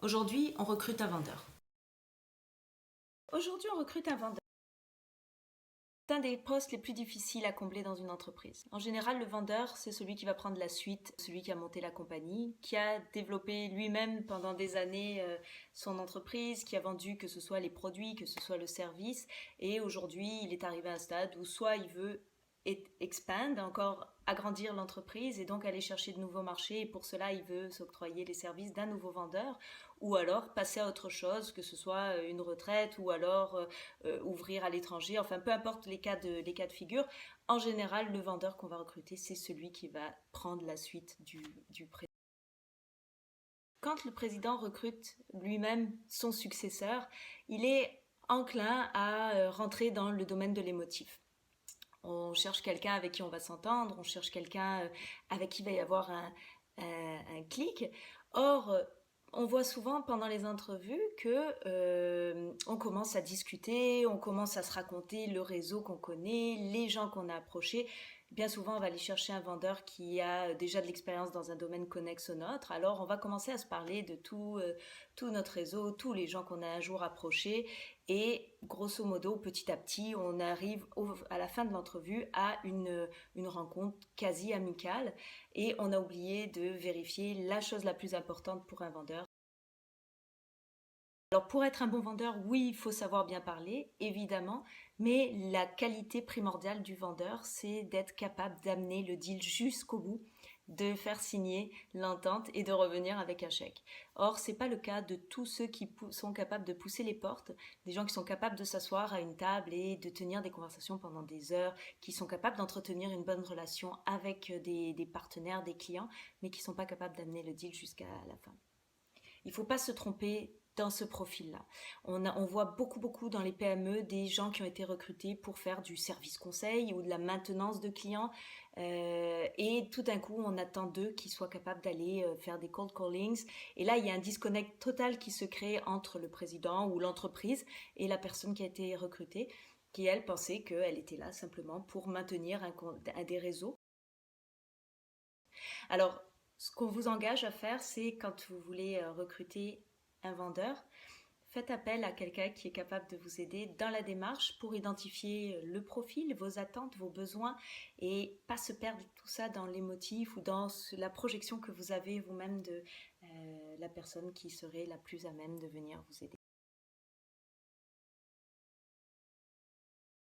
Aujourd'hui, on recrute un vendeur. Aujourd'hui, on recrute un vendeur. C'est un des postes les plus difficiles à combler dans une entreprise. En général, le vendeur, c'est celui qui va prendre la suite, celui qui a monté la compagnie, qui a développé lui-même pendant des années son entreprise, qui a vendu que ce soit les produits, que ce soit le service. Et aujourd'hui, il est arrivé à un stade où soit il veut expand, encore agrandir l'entreprise et donc aller chercher de nouveaux marchés et pour cela il veut s'octroyer les services d'un nouveau vendeur ou alors passer à autre chose, que ce soit une retraite ou alors ouvrir à l'étranger, enfin peu importe les cas de figure. En général, le vendeur qu'on va recruter, c'est celui qui va prendre la suite du président. Quand le président recrute lui-même son successeur, il est enclin à rentrer dans le domaine de l'émotif. On cherche quelqu'un avec qui on va s'entendre, on cherche quelqu'un avec qui il va y avoir un clic. Or, on voit souvent pendant les entrevues que on commence à discuter, on commence à se raconter le réseau qu'on connaît, les gens qu'on a approchés. Bien souvent, on va aller chercher un vendeur qui a déjà de l'expérience dans un domaine connexe au nôtre. Alors, on va commencer à se parler de tout notre réseau, tous les gens qu'on a un jour approchés. Et grosso modo, petit à petit, on arrive à la fin de l'entrevue à une rencontre quasi amicale. Et on a oublié de vérifier la chose la plus importante pour un vendeur. Alors pour être un bon vendeur, oui, il faut savoir bien parler, évidemment, mais la qualité primordiale du vendeur, c'est d'être capable d'amener le deal jusqu'au bout, de faire signer l'entente et de revenir avec un chèque. Or, ce n'est pas le cas de tous ceux qui sont capables de pousser les portes, des gens qui sont capables de s'asseoir à une table et de tenir des conversations pendant des heures, qui sont capables d'entretenir une bonne relation avec des partenaires, des clients, mais qui ne sont pas capables d'amener le deal jusqu'à la fin. Il ne faut pas se tromper dans ce profil-là. On voit beaucoup dans les PME des gens qui ont été recrutés pour faire du service conseil ou de la maintenance de clients et tout d'un coup on attend d'eux qu'ils soient capables d'aller faire des cold callings et là il y a un disconnect total qui se crée entre le président ou l'entreprise et la personne qui a été recrutée qui elle pensait qu'elle était là simplement pour maintenir des réseaux. Alors, ce qu'on vous engage à faire, c'est quand vous voulez recruter un vendeur, faites appel à quelqu'un qui est capable de vous aider dans la démarche pour identifier le profil, vos attentes, vos besoins et pas se perdre tout ça dans l'émotif ou dans la projection que vous avez vous-même de la personne qui serait la plus à même de venir vous aider.